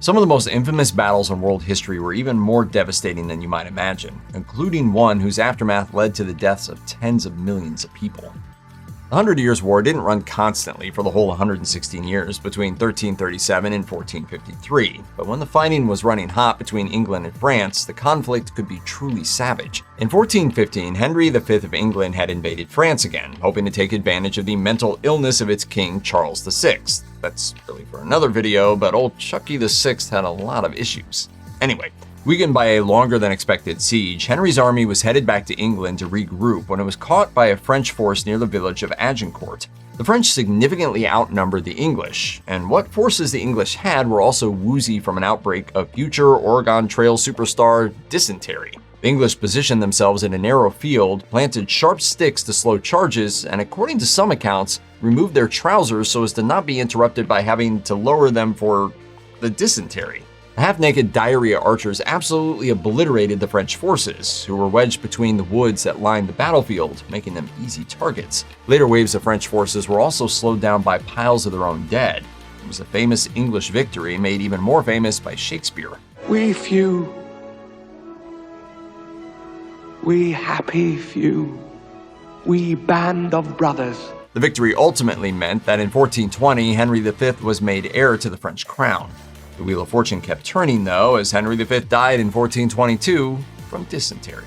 Some of the most infamous battles in world history were even more devastating than you might imagine, including one whose aftermath led to the deaths of tens of millions of people. The 100 Years' War didn't run constantly for the whole 116 years between 1337 and 1453, but when the fighting was running hot between England and France, the conflict could be truly savage. In 1415, Henry V of England had invaded France again, hoping to take advantage of the mental illness of its king Charles VI. That's really for another video, but old Chucky VI had a lot of issues. Anyway, weakened by a longer than expected siege, Henry's army was headed back to England to regroup when it was caught by a French force near the village of Agincourt. The French significantly outnumbered the English, and what forces the English had were also woozy from an outbreak of future Oregon Trail superstar dysentery. The English positioned themselves in a narrow field, planted sharp sticks to slow charges, and according to some accounts, removed their trousers so as to not be interrupted by having to lower them for the dysentery. The half-naked diarrhea archers absolutely obliterated the French forces, who were wedged between the woods that lined the battlefield, making them easy targets. Later waves of French forces were also slowed down by piles of their own dead. It was a famous English victory made even more famous by Shakespeare. We few, we happy few, we band of brothers. The victory ultimately meant that in 1420, Henry V was made heir to the French crown. The Wheel of Fortune kept turning, though, as Henry V died in 1422 from dysentery.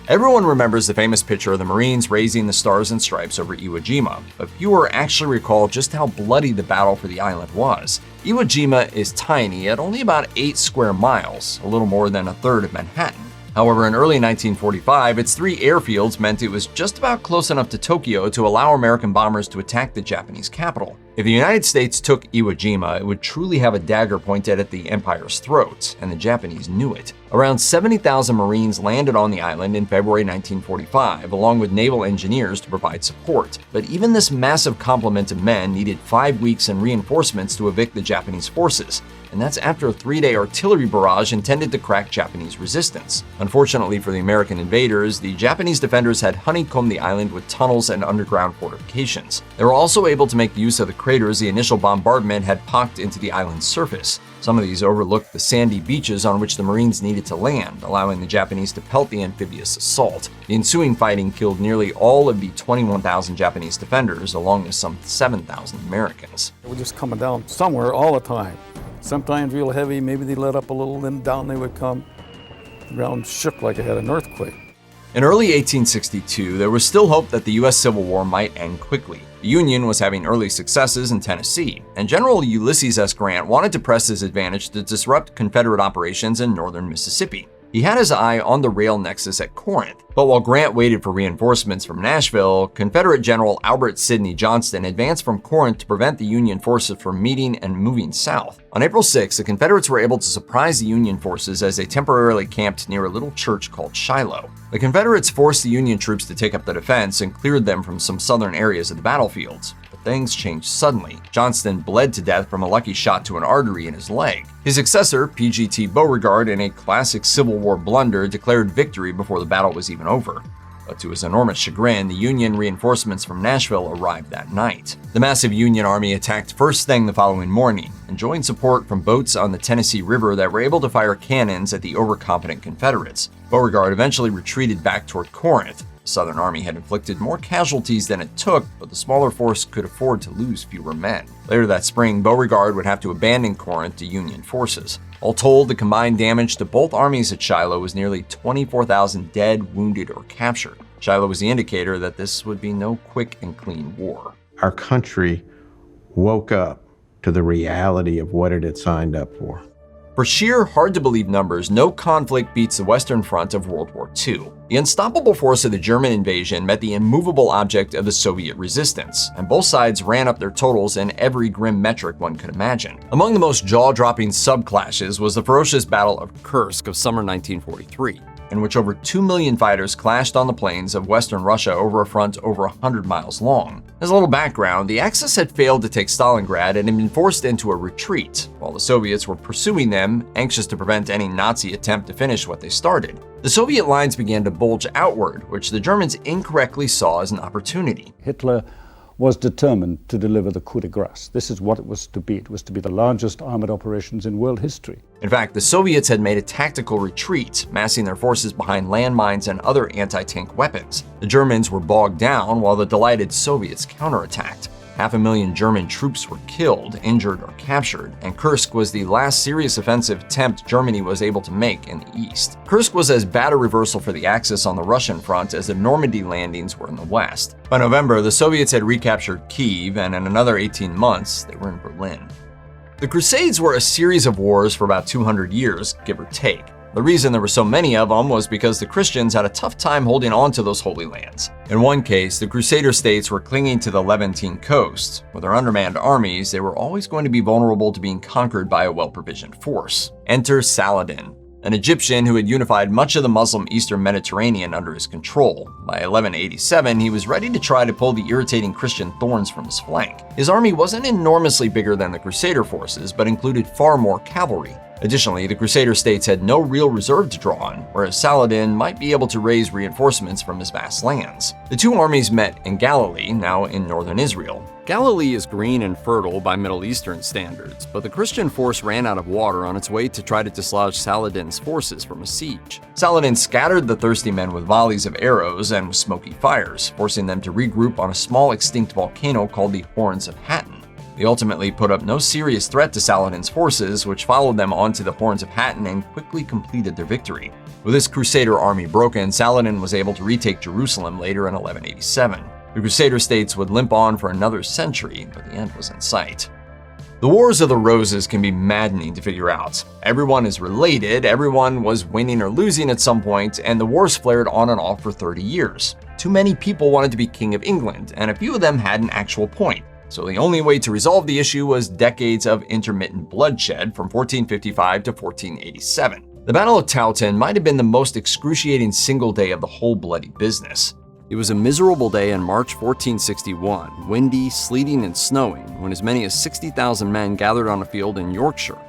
Everyone remembers the famous picture of the Marines raising the stars and stripes over Iwo Jima, but fewer actually recall just how bloody the battle for the island was. Iwo Jima is tiny at only about 8 square miles, a little more than a third of Manhattan. However, in early 1945, its 3 airfields meant it was just about close enough to Tokyo to allow American bombers to attack the Japanese capital. If the United States took Iwo Jima, it would truly have a dagger pointed at the empire's throat, and the Japanese knew it. Around 70,000 Marines landed on the island in February 1945, along with naval engineers to provide support. But even this massive complement of men needed 5 weeks and reinforcements to evict the Japanese forces, and that's after a 3-day artillery barrage intended to crack Japanese resistance. Unfortunately for the American invaders, the Japanese defenders had honeycombed the island with tunnels and underground fortifications. They were also able to make use of the craters the initial bombardment had pocked into the island's surface. Some of these overlooked the sandy beaches on which the Marines needed to land, allowing the Japanese to pelt the amphibious assault. The ensuing fighting killed nearly all of the 21,000 Japanese defenders, along with some 7,000 Americans. They were just coming down somewhere all the time. Sometimes real heavy, maybe they let up a little, then down they would come. The ground shook like it had an earthquake. In early 1862, there was still hope that the U.S. Civil War might end quickly. The Union was having early successes in Tennessee, and General Ulysses S. Grant wanted to press his advantage to disrupt Confederate operations in northern Mississippi. He had his eye on the rail nexus at Corinth, but while Grant waited for reinforcements from Nashville, Confederate General Albert Sidney Johnston advanced from Corinth to prevent the Union forces from meeting and moving south. On April 6, the Confederates were able to surprise the Union forces as they temporarily camped near a little church called Shiloh. The Confederates forced the Union troops to take up the defense and cleared them from some southern areas of the battlefields. Things changed suddenly. Johnston bled to death from a lucky shot to an artery in his leg. His successor, P.G.T. Beauregard, in a classic Civil War blunder, declared victory before the battle was even over. But to his enormous chagrin, the Union reinforcements from Nashville arrived that night. The massive Union army attacked first thing the following morning, enjoying support from boats on the Tennessee River that were able to fire cannons at the overconfident Confederates. Beauregard eventually retreated back toward Corinth. The Southern Army had inflicted more casualties than it took, but the smaller force could afford to lose fewer men. Later that spring, Beauregard would have to abandon Corinth to Union forces. All told, the combined damage to both armies at Shiloh was nearly 24,000 dead, wounded, or captured. Shiloh was the indicator that this would be no quick and clean war. Our country woke up to the reality of what it had signed up for. For sheer hard-to-believe numbers, no conflict beats the Western Front of World War II. The unstoppable force of the German invasion met the immovable object of the Soviet resistance, and both sides ran up their totals in every grim metric one could imagine. Among the most jaw-dropping sub-clashes was the ferocious Battle of Kursk of summer 1943, in which over 2 million fighters clashed on the plains of western Russia over a front over 100 miles long. As a little background, the Axis had failed to take Stalingrad and had been forced into a retreat, while the Soviets were pursuing them, anxious to prevent any Nazi attempt to finish what they started. The Soviet lines began to bulge outward, which the Germans incorrectly saw as an opportunity. Hitler was determined to deliver the coup de grace. This is what it was to be. It was to be the largest armored operations in world history. In fact, the Soviets had made a tactical retreat, massing their forces behind landmines and other anti-tank weapons. The Germans were bogged down while the delighted Soviets counterattacked. 500,000 German troops were killed, injured, or captured, and Kursk was the last serious offensive attempt Germany was able to make in the east. Kursk was as bad a reversal for the Axis on the Russian front as the Normandy landings were in the west. By November, the Soviets had recaptured Kyiv, and in another 18 months, they were in Berlin. The Crusades were a series of wars for about 200 years, give or take. The reason there were so many of them was because the Christians had a tough time holding on to those holy lands. In one case, the Crusader states were clinging to the Levantine coast. With their undermanned armies, they were always going to be vulnerable to being conquered by a well-provisioned force. Enter Saladin, an Egyptian who had unified much of the Muslim Eastern Mediterranean under his control. By 1187, he was ready to try to pull the irritating Christian thorns from his flank. His army wasn't enormously bigger than the Crusader forces, but included far more cavalry. Additionally, the Crusader states had no real reserve to draw on, whereas Saladin might be able to raise reinforcements from his vast lands. The two armies met in Galilee, now in northern Israel. Galilee is green and fertile by Middle Eastern standards, but the Christian force ran out of water on its way to try to dislodge Saladin's forces from a siege. Saladin scattered the thirsty men with volleys of arrows and with smoky fires, forcing them to regroup on a small extinct volcano called the Horns of Hattin. They ultimately put up no serious threat to Saladin's forces, which followed them onto the Horns of Hattin and quickly completed their victory. With his Crusader army broken, Saladin was able to retake Jerusalem later in 1187. The Crusader states would limp on for another century, but the end was in sight. The Wars of the Roses can be maddening to figure out. Everyone is related, everyone was winning or losing at some point, and the wars flared on and off for 30 years. Too many people wanted to be King of England, and a few of them had an actual point. So the only way to resolve the issue was decades of intermittent bloodshed from 1455 to 1487. The Battle of Towton might have been the most excruciating single day of the whole bloody business. It was a miserable day in March 1461, windy, sleeting, and snowing, when as many as 60,000 men gathered on a field in Yorkshire,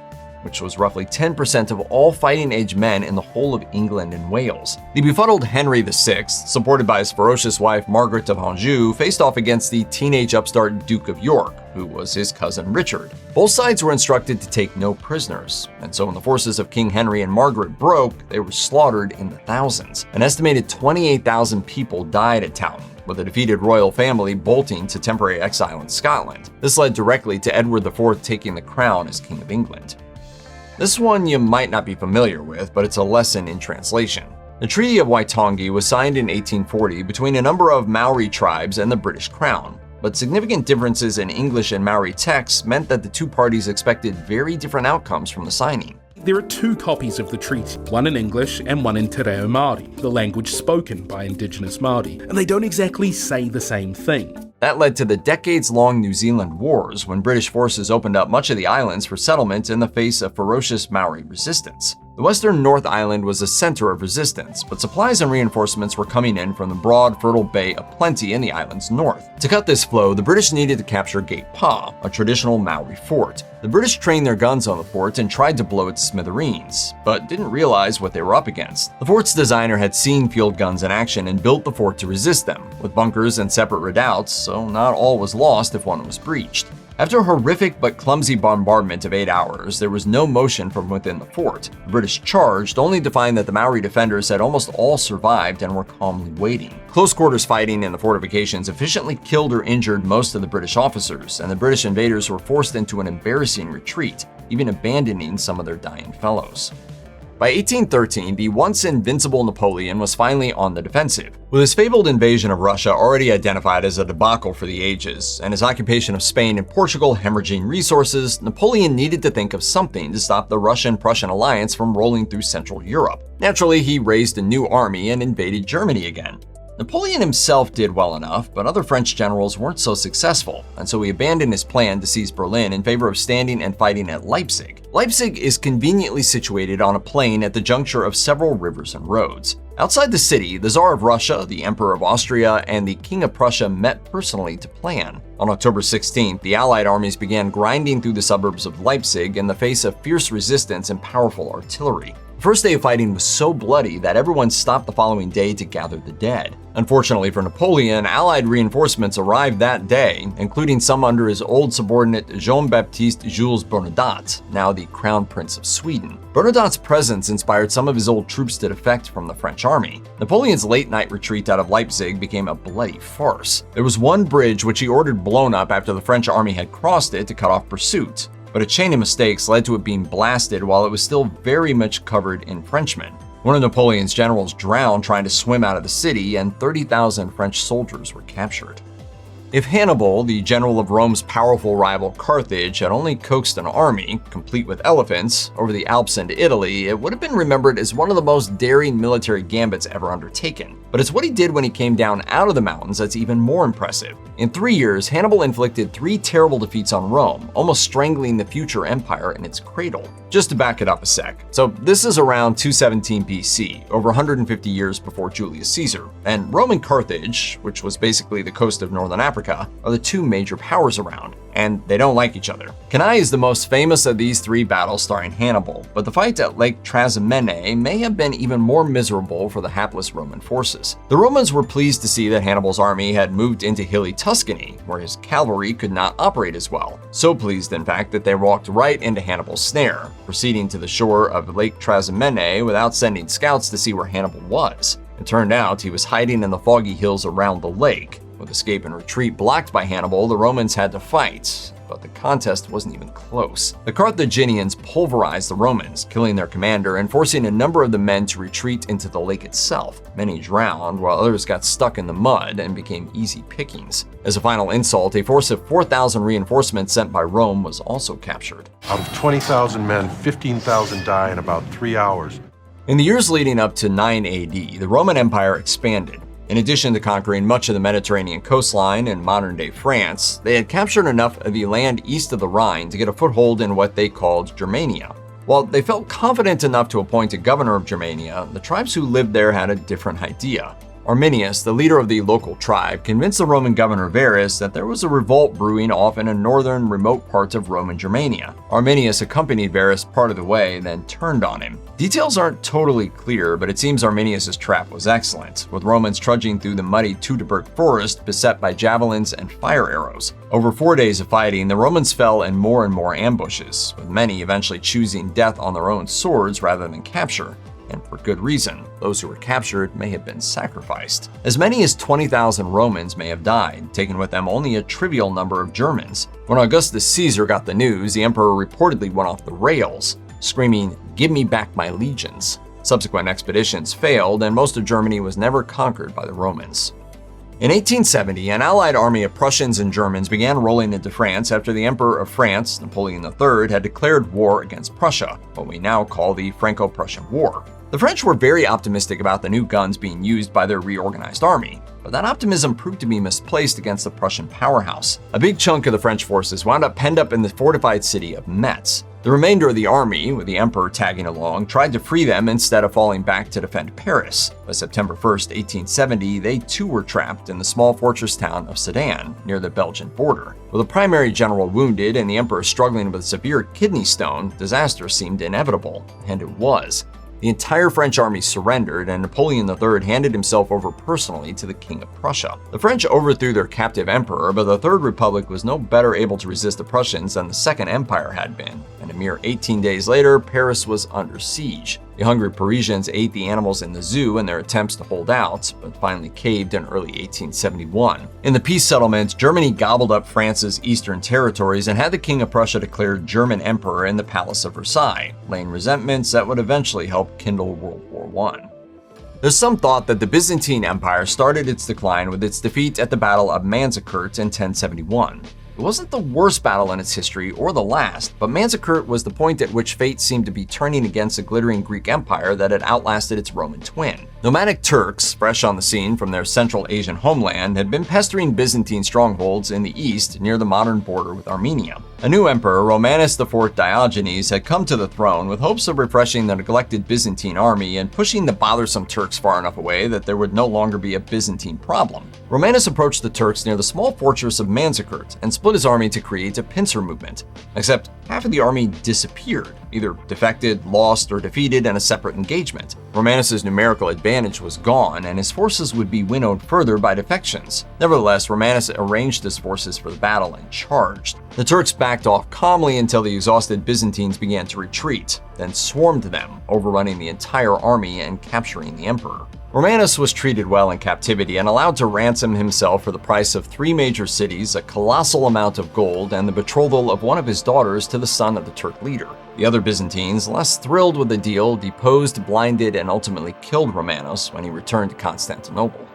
which was roughly 10% of all fighting-age men in the whole of England and Wales. The befuddled Henry VI, supported by his ferocious wife Margaret of Anjou, faced off against the teenage upstart Duke of York, who was his cousin Richard. Both sides were instructed to take no prisoners, and so when the forces of King Henry and Margaret broke, they were slaughtered in the thousands. An estimated 28,000 people died at Towton, with the defeated royal family bolting to temporary exile in Scotland. This led directly to Edward IV taking the crown as King of England. This one you might not be familiar with, but it's a lesson in translation. The Treaty of Waitangi was signed in 1840 between a number of Maori tribes and the British Crown, but significant differences in English and Maori texts meant that the two parties expected very different outcomes from the signing. There are two copies of the treaty, one in English and one in Te Reo Māori, the language spoken by Indigenous Māori, and they don't exactly say the same thing. That led to the decades-long New Zealand Wars, when British forces opened up much of the islands for settlement in the face of ferocious Maori resistance. The western North Island was a center of resistance, but supplies and reinforcements were coming in from the broad, fertile Bay of Plenty in the island's north. To cut this flow, the British needed to capture Gate Pa, a traditional Maori fort. The British trained their guns on the fort and tried to blow it to smithereens, but didn't realize what they were up against. The fort's designer had seen field guns in action and built the fort to resist them, with bunkers and separate redoubts, so not all was lost if one was breached. After a horrific but clumsy bombardment of 8 hours, there was no motion from within the fort. The British charged, only to find that the Maori defenders had almost all survived and were calmly waiting. Close quarters fighting in the fortifications efficiently killed or injured most of the British officers, and the British invaders were forced into an embarrassing retreat, even abandoning some of their dying fellows. By 1813, the once invincible Napoleon was finally on the defensive. With his fabled invasion of Russia already identified as a debacle for the ages, and his occupation of Spain and Portugal hemorrhaging resources, Napoleon needed to think of something to stop the Russian-Prussian alliance from rolling through Central Europe. Naturally, he raised a new army and invaded Germany again. Napoleon himself did well enough, but other French generals weren't so successful, and so he abandoned his plan to seize Berlin in favor of standing and fighting at Leipzig. Leipzig is conveniently situated on a plain at the juncture of several rivers and roads. Outside the city, the Tsar of Russia, the Emperor of Austria, and the King of Prussia met personally to plan. On October 16th, the Allied armies began grinding through the suburbs of Leipzig in the face of fierce resistance and powerful artillery. first day of fighting was so bloody that everyone stopped the following day to gather the dead. Unfortunately for Napoleon, Allied reinforcements arrived that day, including some under his old subordinate Jean-Baptiste Jules Bernadotte, now the Crown Prince of Sweden. Bernadotte's presence inspired some of his old troops to defect from the French army. Napoleon's late-night retreat out of Leipzig became a bloody farce. There was one bridge which he ordered blown up after the French army had crossed it to cut off pursuit, but a chain of mistakes led to it being blasted while it was still very much covered in Frenchmen. One of Napoleon's generals drowned trying to swim out of the city, and 30,000 French soldiers were captured. If Hannibal, the general of Rome's powerful rival Carthage, had only coaxed an army, complete with elephants, over the Alps into Italy, it would have been remembered as one of the most daring military gambits ever undertaken. But it's what he did when he came down out of the mountains that's even more impressive. In 3 years, Hannibal inflicted 3 terrible defeats on Rome, almost strangling the future empire in its cradle. Just to back it up a sec. So this is around 217 BC, over 150 years before Julius Caesar, and Rome and Carthage, which was basically the coast of northern Africa, are the 2 major powers around, and they don't like each other. Cannae is the most famous of these 3 battles starring Hannibal, but the fight at Lake Trasimene may have been even more miserable for the hapless Roman forces. The Romans were pleased to see that Hannibal's army had moved into hilly Tuscany, where his cavalry could not operate as well. So pleased, in fact, that they walked right into Hannibal's snare, proceeding to the shore of Lake Trasimene without sending scouts to see where Hannibal was. It turned out he was hiding in the foggy hills around the lake. With escape and retreat blocked by Hannibal, the Romans had to fight, but the contest wasn't even close. The Carthaginians pulverized the Romans, killing their commander and forcing a number of the men to retreat into the lake itself. Many drowned, while others got stuck in the mud and became easy pickings. As a final insult, a force of 4,000 reinforcements sent by Rome was also captured. Out of 20,000 men, 15,000 die in about 3 hours. In the years leading up to 9 AD, the Roman Empire expanded. In addition to conquering much of the Mediterranean coastline in modern-day France, they had captured enough of the land east of the Rhine to get a foothold in what they called Germania. While they felt confident enough to appoint a governor of Germania, the tribes who lived there had a different idea. Arminius, the leader of the local tribe, convinced the Roman governor Varus that there was a revolt brewing off in a northern, remote part of Roman Germania. Arminius accompanied Varus part of the way, then turned on him. Details aren't totally clear, but it seems Arminius' trap was excellent, with Romans trudging through the muddy Teutoburg Forest beset by javelins and fire arrows. Over 4 days of fighting, the Romans fell in more and more ambushes, with many eventually choosing death on their own swords rather than capture. And for good reason. Those who were captured may have been sacrificed. As many as 20,000 Romans may have died, taking with them only a trivial number of Germans. When Augustus Caesar got the news, the emperor reportedly went off the rails, screaming, "Give me back my legions." Subsequent expeditions failed, and most of Germany was never conquered by the Romans. In 1870, an allied army of Prussians and Germans began rolling into France after the Emperor of France, Napoleon III, had declared war against Prussia, what we now call the Franco-Prussian War. The French were very optimistic about the new guns being used by their reorganized army, but that optimism proved to be misplaced against the Prussian powerhouse. A big chunk of the French forces wound up penned up in the fortified city of Metz. The remainder of the army, with the emperor tagging along, tried to free them instead of falling back to defend Paris. By September 1st, 1870, they too were trapped in the small fortress town of Sedan, near the Belgian border. With a primary general wounded and the emperor struggling with severe kidney stone, disaster seemed inevitable, and it was. The entire French army surrendered, and Napoleon III handed himself over personally to the King of Prussia. The French overthrew their captive emperor, but the Third Republic was no better able to resist the Prussians than the Second Empire had been, and a mere 18 days later, Paris was under siege. The hungry Parisians ate the animals in the zoo in their attempts to hold out, but finally caved in early 1871. In the peace settlement, Germany gobbled up France's eastern territories and had the King of Prussia declared German emperor in the Palace of Versailles, laying resentments that would eventually help kindle World War I. There's some thought that the Byzantine Empire started its decline with its defeat at the Battle of Manzikert in 1071. It wasn't the worst battle in its history or the last, but Manzikert was the point at which fate seemed to be turning against a glittering Greek empire that had outlasted its Roman twin. Nomadic Turks, fresh on the scene from their Central Asian homeland, had been pestering Byzantine strongholds in the east near the modern border with Armenia. A new emperor, Romanus IV Diogenes, had come to the throne with hopes of refreshing the neglected Byzantine army and pushing the bothersome Turks far enough away that there would no longer be a Byzantine problem. Romanus approached the Turks near the small fortress of Manzikert and split his army to create a pincer movement. Except half of the army disappeared, either defected, lost, or defeated in a separate engagement. Romanus' numerical advantage was gone, and his forces would be winnowed further by defections. Nevertheless, Romanus arranged his forces for the battle and charged. The Turks backed off calmly until the exhausted Byzantines began to retreat, then swarmed them, overrunning the entire army and capturing the emperor. Romanus was treated well in captivity and allowed to ransom himself for the price of 3 major cities, a colossal amount of gold, and the betrothal of one of his daughters to the son of the Turk leader. The other Byzantines, less thrilled with the deal, deposed, blinded, and ultimately killed Romanus when he returned to Constantinople.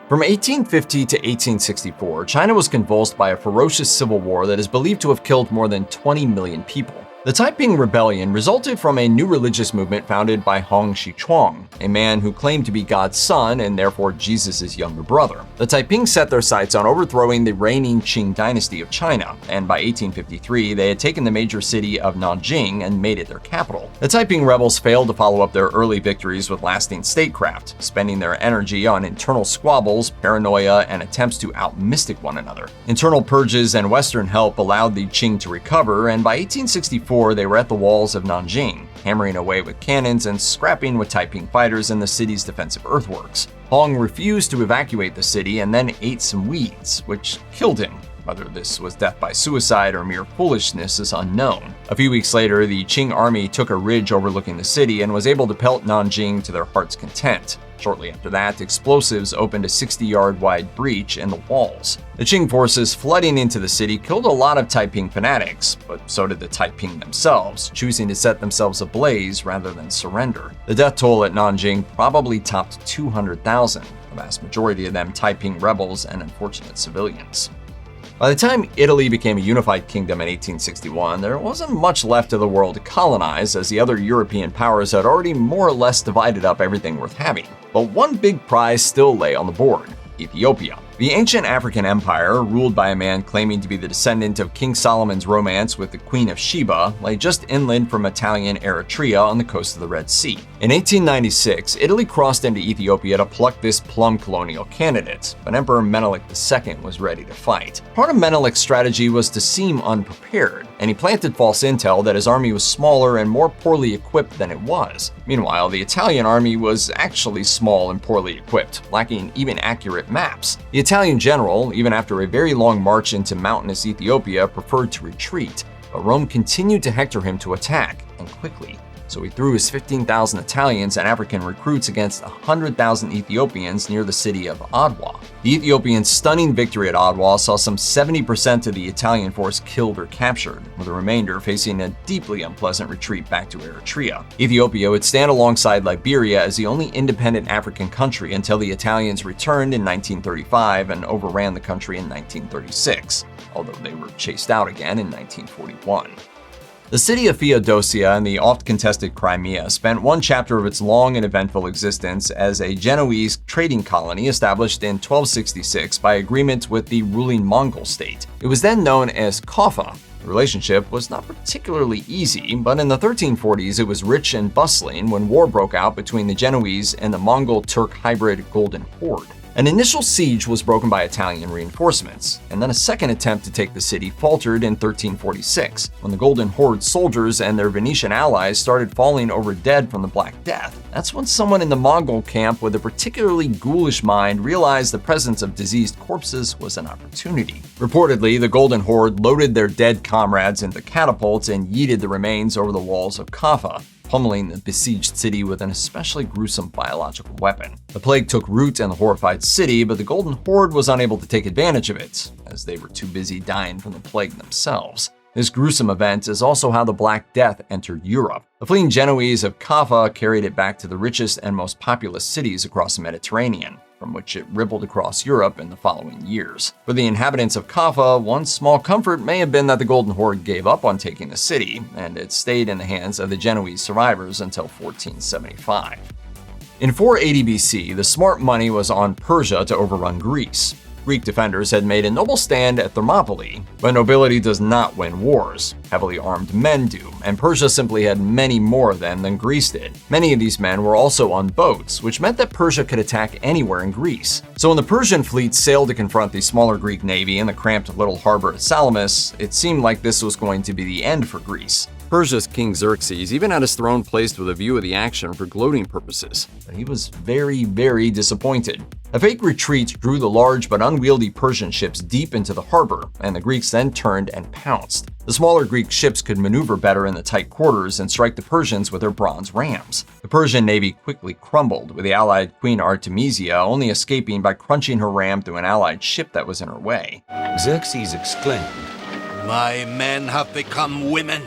From 1850 to 1864, China was convulsed by a ferocious civil war that is believed to have killed more than 20 million people. The Taiping Rebellion resulted from a new religious movement founded by Hong Xichuang, a man who claimed to be God's son and therefore Jesus' younger brother. The Taiping set their sights on overthrowing the reigning Qing dynasty of China, and by 1853 they had taken the major city of Nanjing and made it their capital. The Taiping rebels failed to follow up their early victories with lasting statecraft, spending their energy on internal squabbles, paranoia, and attempts to out-mystic one another. Internal purges and Western help allowed the Qing to recover, and by 1864 they were at the walls of Nanjing, hammering away with cannons and scrapping with Taiping fighters in the city's defensive earthworks. Hong refused to evacuate the city and then ate some weeds, which killed him. Whether this was death by suicide or mere foolishness is unknown. A few weeks later, the Qing army took a ridge overlooking the city and was able to pelt Nanjing to their heart's content. Shortly after that, explosives opened a 60-yard-wide breach in the walls. The Qing forces flooding into the city killed a lot of Taiping fanatics, but so did the Taiping themselves, choosing to set themselves ablaze rather than surrender. The death toll at Nanjing probably topped 200,000, the vast majority of them Taiping rebels and unfortunate civilians. By the time Italy became a unified kingdom in 1861, there wasn't much left of the world to colonize, as the other European powers had already more or less divided up everything worth having. But one big prize still lay on the board: Ethiopia. The ancient African empire, ruled by a man claiming to be the descendant of King Solomon's romance with the Queen of Sheba, lay just inland from Italian Eritrea on the coast of the Red Sea. In 1896, Italy crossed into Ethiopia to pluck this plum colonial candidate, but Emperor Menelik II was ready to fight. Part of Menelik's strategy was to seem unprepared, and he planted false intel that his army was smaller and more poorly equipped than it was. Meanwhile, the Italian army was actually small and poorly equipped, lacking even accurate maps. The Italian general, even after a very long march into mountainous Ethiopia, preferred to retreat, but Rome continued to hector him to attack, and quickly. So he threw his 15,000 Italians and African recruits against 100,000 Ethiopians near the city of Adwa. The Ethiopians' stunning victory at Adwa saw some 70% of the Italian force killed or captured, with the remainder facing a deeply unpleasant retreat back to Eritrea. Ethiopia would stand alongside Liberia as the only independent African country until the Italians returned in 1935 and overran the country in 1936, although they were chased out again in 1941. The city of Feodosia in the oft-contested Crimea spent one chapter of its long and eventful existence as a Genoese trading colony established in 1266 by agreement with the ruling Mongol state. It was then known as Kaffa. The relationship was not particularly easy, but in the 1340s it was rich and bustling when war broke out between the Genoese and the Mongol-Turk hybrid Golden Horde. An initial siege was broken by Italian reinforcements, and then a second attempt to take the city faltered in 1346, when the Golden Horde soldiers and their Venetian allies started falling over dead from the Black Death. That's when someone in the Mongol camp with a particularly ghoulish mind realized the presence of diseased corpses was an opportunity. Reportedly, the Golden Horde loaded their dead comrades into catapults and yeeted the remains over the walls of Kaffa, pummeling the besieged city with an especially gruesome biological weapon. The plague took root in the horrified city, but the Golden Horde was unable to take advantage of it, as they were too busy dying from the plague themselves. This gruesome event is also how the Black Death entered Europe. The fleeing Genoese of Kaffa carried it back to the richest and most populous cities across the Mediterranean, from which it rippled across Europe in the following years. For the inhabitants of Kaffa, one small comfort may have been that the Golden Horde gave up on taking the city, and it stayed in the hands of the Genoese survivors until 1475. In 480 BC, the smart money was on Persia to overrun Greece. Greek defenders had made a noble stand at Thermopylae, but nobility does not win wars. Heavily armed men do, and Persia simply had many more of them than Greece did. Many of these men were also on boats, which meant that Persia could attack anywhere in Greece. So when the Persian fleet sailed to confront the smaller Greek navy in the cramped little harbor at Salamis, it seemed like this was going to be the end for Greece. Persia's King Xerxes even had his throne placed with a view of the action for gloating purposes, but he was very, very disappointed. A fake retreat drew the large but unwieldy Persian ships deep into the harbor, and the Greeks then turned and pounced. The smaller Greek ships could maneuver better in the tight quarters and strike the Persians with their bronze rams. The Persian navy quickly crumbled, with the allied Queen Artemisia only escaping by crunching her ram through an allied ship that was in her way. Xerxes exclaimed, "My men have become women,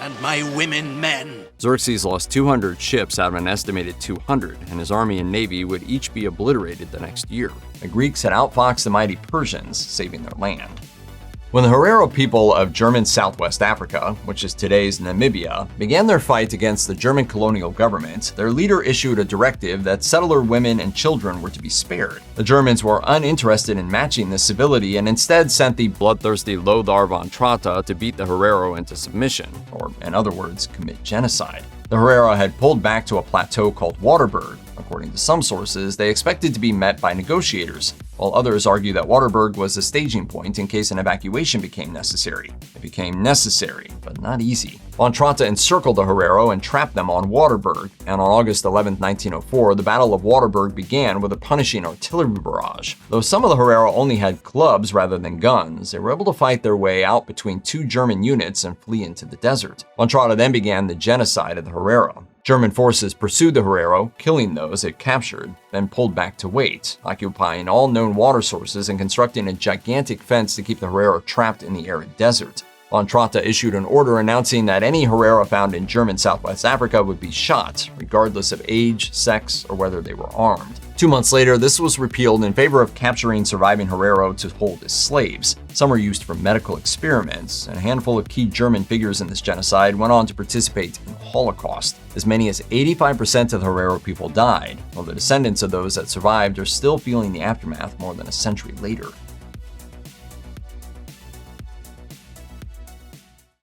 and my women men." Xerxes lost 200 ships out of an estimated 200, and his army and navy would each be obliterated the next year. The Greeks had outfoxed the mighty Persians, saving their land. When the Herero people of German Southwest Africa, which is today's Namibia, began their fight against the German colonial government, their leader issued a directive that settler women and children were to be spared. The Germans were uninterested in matching this civility and instead sent the bloodthirsty Lothar von Trotha to beat the Herero into submission, or in other words, commit genocide. The Herero had pulled back to a plateau called Waterberg. According to some sources, they expected to be met by negotiators, while others argue that Waterberg was a staging point in case an evacuation became necessary. It became necessary, but not easy. Von Trotha encircled the Herero and trapped them on Waterberg, and on August 11, 1904, the Battle of Waterberg began with a punishing artillery barrage. Though some of the Herero only had clubs rather than guns, they were able to fight their way out between two German units and flee into the desert. Von Trotha then began the genocide of the Herero. German forces pursued the Herero, killing those it captured, then pulled back to wait, occupying all known water sources and constructing a gigantic fence to keep the Herero trapped in the arid desert. Von Trotha issued an order announcing that any Herero found in German Southwest Africa would be shot, regardless of age, sex, or whether they were armed. 2 months later, this was repealed in favor of capturing surviving Herero to hold as slaves. Some were used for medical experiments, and a handful of key German figures in this genocide went on to participate in the Holocaust. As many as 85% of the Herero people died, while the descendants of those that survived are still feeling the aftermath more than a century later.